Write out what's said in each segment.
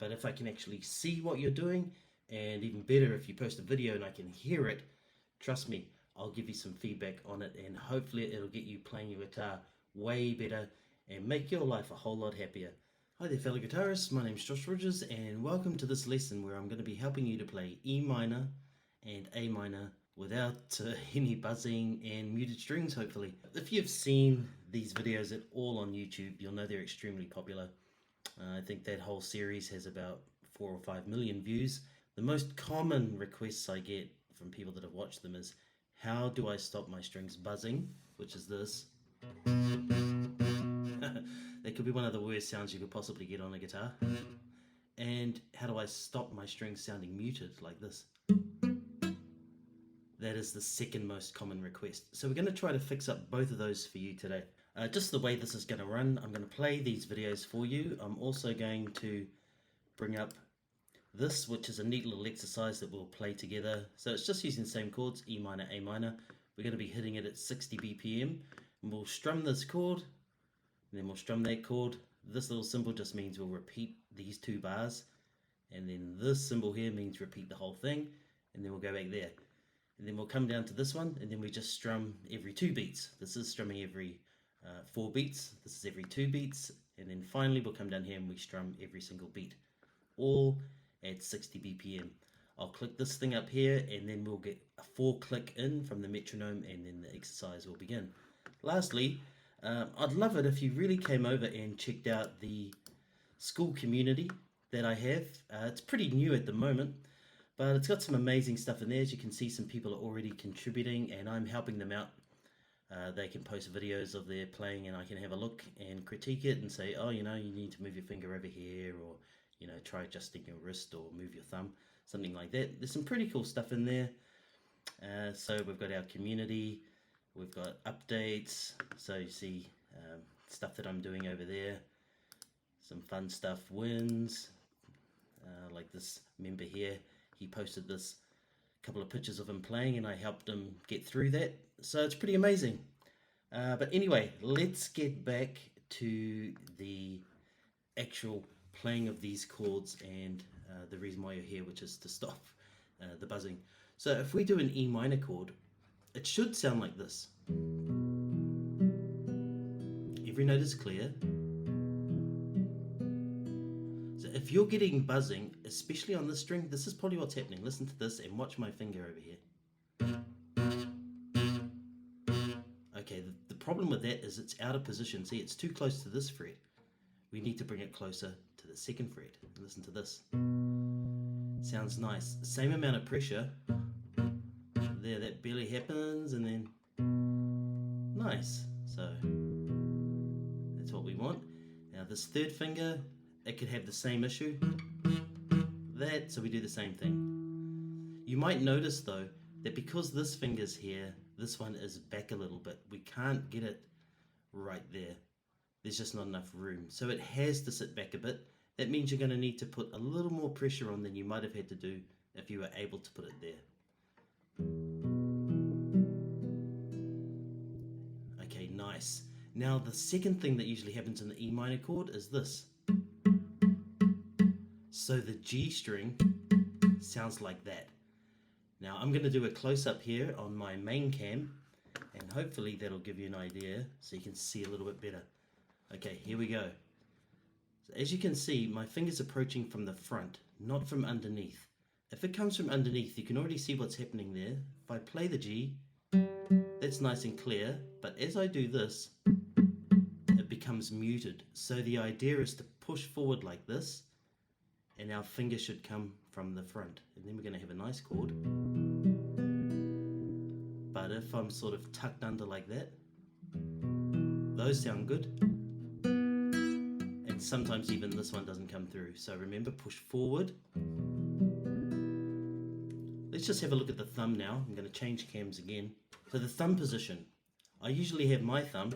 but if I can actually see what you're doing, and even better if you post a video and I can hear it, trust me, I'll give you some feedback on it, and hopefully it'll get you playing your guitar way better and make your life a whole lot happier. Hi there fellow guitarists, my name's Josh Ridges and welcome to this lesson where I'm going to be helping you to play E minor and A minor without any buzzing and muted strings hopefully. If you've seen these videos at all on YouTube, you'll know they're extremely popular. I think that whole series has about 4 or 5 million views. The most common requests I get from people that have watched them is, how do I stop my strings buzzing, which is this. That could be one of the worst sounds you could possibly get on a guitar. And how do I stop my strings sounding muted like this? That is the second most common request. So we're going to try to fix up both of those for you today. Just the way this is going to run, I'm going to play these videos for you. I'm also going to bring up this, which is a neat little exercise that we'll play together. So it's just using the same chords, E minor, A minor. We're going to be hitting it at 60 BPM. And we'll strum this chord, and then we'll strum that chord. This little symbol just means we'll repeat these 2 bars. And then this symbol here means repeat the whole thing. And then we'll go back there. And then we'll come down to this one, and then we just strum every 2 beats. This is strumming every 4 beats. This is every 2 beats. And then finally we'll come down here and we strum every single beat. All at 60 BPM. I'll click this thing up here, and then we'll get a 4 click in from the metronome, and then the exercise will begin. Lastly, I'd love it if you really came over and checked out the school community that I have. It's pretty new at the moment, but it's got some amazing stuff in there. As you can see, some people are already contributing and I'm helping them out. They can post videos of their playing and I can have a look and critique it and say, oh, you know, you need to move your finger over here, or, you know, try adjusting your wrist or move your thumb, something like that. There's some pretty cool stuff in there. So we've got our community, we've got updates, so you see stuff that I'm doing over there, some fun stuff, wins, like this member here, he posted this couple of pictures of him playing and I helped him get through that, so it's pretty amazing. But anyway, let's get back to the actual playing of these chords and the reason why you're here, which is to stop the buzzing. So if we do an E minor chord, it should sound like this. Every note is clear. So if you're getting buzzing, especially on this string, this is probably what's happening. Listen to this and watch my finger over here. Okay, the problem with that is it's out of position. See, it's too close to this fret. We need to bring it closer to the 2nd fret. Listen to this. Sounds nice. Same amount of pressure. There, that barely happens, and then nice. So that's what we want. Now this 3rd finger, it could have the same issue. That, so we do the same thing. You might notice though that because this finger's here, this one is back a little bit. We can't get it right there. There's just not enough room. So it has to sit back a bit. That means you're going to need to put a little more pressure on than you might have had to do if you were able to put it there. Okay, nice. Now the second thing that usually happens in the E minor chord is this. So the G string sounds like that. Now I'm going to do a close-up here on my main cam, and hopefully that'll give you an idea so you can see a little bit better. Okay, here we go. So as you can see, my finger's approaching from the front, not from underneath. If it comes from underneath, you can already see what's happening there. If I play the G, that's nice and clear, but as I do this, it becomes muted. So the idea is to push forward like this, and our finger should come from the front. And then we're going to have a nice chord. But if I'm sort of tucked under like that, those sound good. And sometimes even this one doesn't come through. So remember, push forward. Let's just have a look at the thumb now. I'm going to change cams again. So the thumb position. I usually have my thumb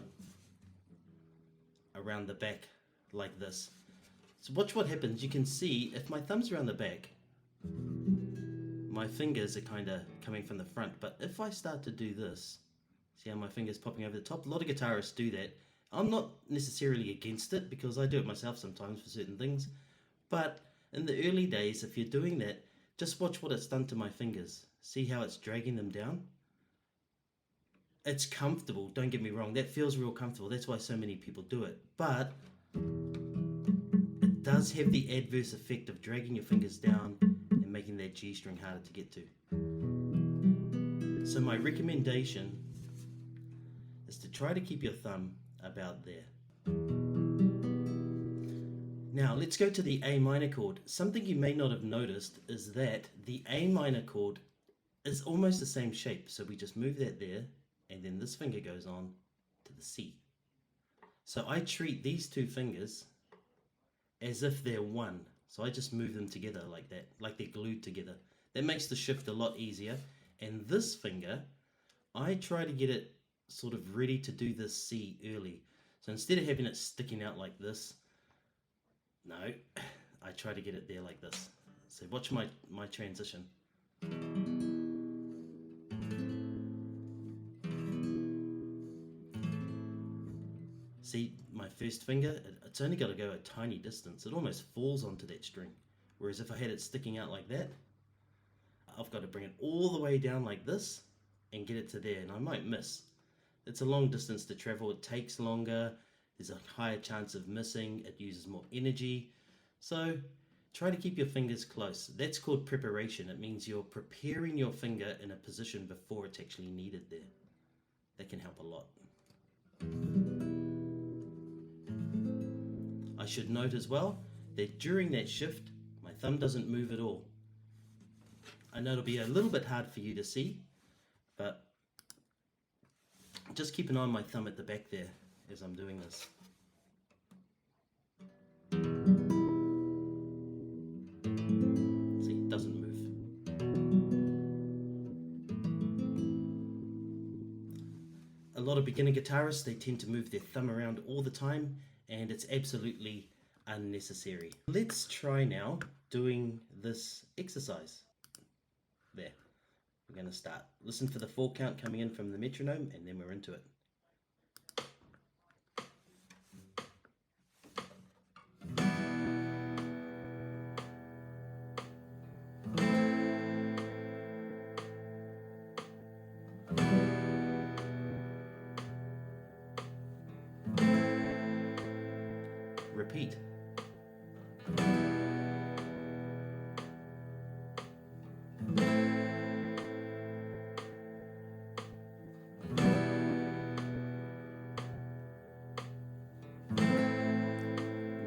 around the back like this. So watch what happens. You can see if my thumb's around the back, my fingers are kind of coming from the front. But if I start to do this, see how my fingers popping over the top? A lot of guitarists do that. I'm not necessarily against it because I do it myself sometimes for certain things. But In the early days, if you're doing that, just watch what it's done to my fingers. See how it's dragging them down? It's comfortable, don't get me wrong, that feels real comfortable, that's why so many people do it, but it does have the adverse effect of dragging your fingers down and making that G string harder to get to. So my recommendation is to try to keep your thumb about there. Now let's go to the A minor chord. Something you may not have noticed is that the A minor chord is almost the same shape, so we just move that there, and then this finger goes on to the C. So I treat these two fingers as if they're one. So I just move them together like that, like they're glued together. That makes the shift a lot easier. And this finger, I try to get it sort of ready to do this C early. So instead of having it sticking out like this, no, I try to get it there like this. So watch my transition. See, my first finger, it's only got to go a tiny distance. It almost falls onto that string. Whereas if I had it sticking out like that, I've got to bring it all the way down like this and get it to there, and I might miss. It's a long distance to travel, it takes longer, there's a higher chance of missing, it uses more energy. So try to keep your fingers close. That's called preparation. It means you're preparing your finger in a position before it's actually needed there. That can help a lot. I should note as well that during that shift, my thumb doesn't move at all. I know it'll be a little bit hard for you to see, but just keep an eye on my thumb at the back there as I'm doing this. See, it doesn't move. A lot of beginner guitarists, they tend to move their thumb around all the time, and it's absolutely unnecessary. Let's try now doing this exercise. There, we're going to start. Listen for the 4 count coming in from the metronome, and then we're into it. Repeat.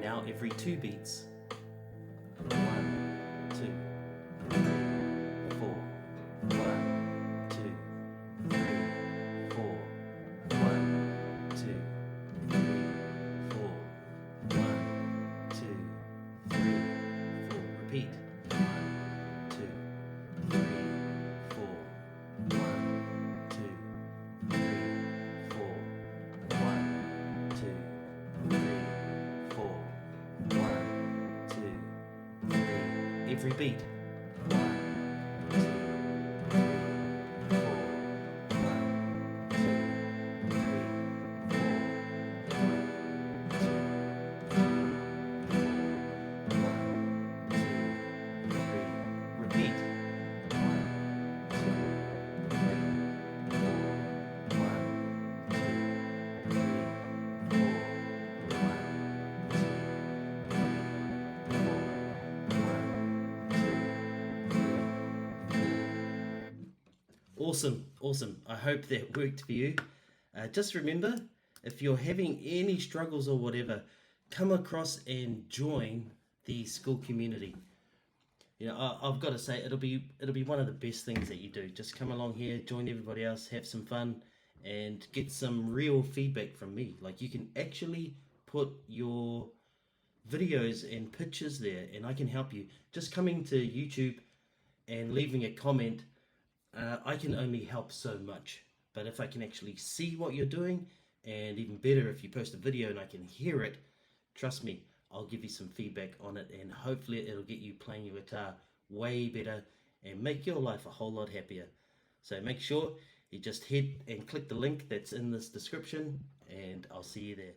Now every 2 beats. 1, 2, 3, 4. 1, 2, 3, 4. 1, 2, 3, 4. 1, 2, 3, 4. Repeat. 1, 2, 3, 4. 1, 2, 3, 4. 1, 2, 3, 4. 1, 2, 3. Every beat. 1, 2, 3, 4. 1, 2, 3, 4. 1, 2, 3, 4. 1, 2, 3. Repeat. 1, 2, 3, 4. 1, 2, 3, 4. 1, 2, 3. Awesome, awesome. I hope that worked for you. Just remember, if you're having any struggles or whatever, come across and join the school community. You know, I've got to say, it'll be one of the best things that you do. Just come along here, join everybody else, have some fun, and get some real feedback from me. Like, you can actually put your videos and pictures there, and I can help you. Just coming to YouTube and leaving a comment, I can only help so much. But if I can actually see what you're doing, and even better if you post a video and I can hear it, trust me, I'll give you some feedback on it, and hopefully it'll get you playing your guitar way better and make your life a whole lot happier. So make sure you just head and click the link that's in this description, and I'll see you there.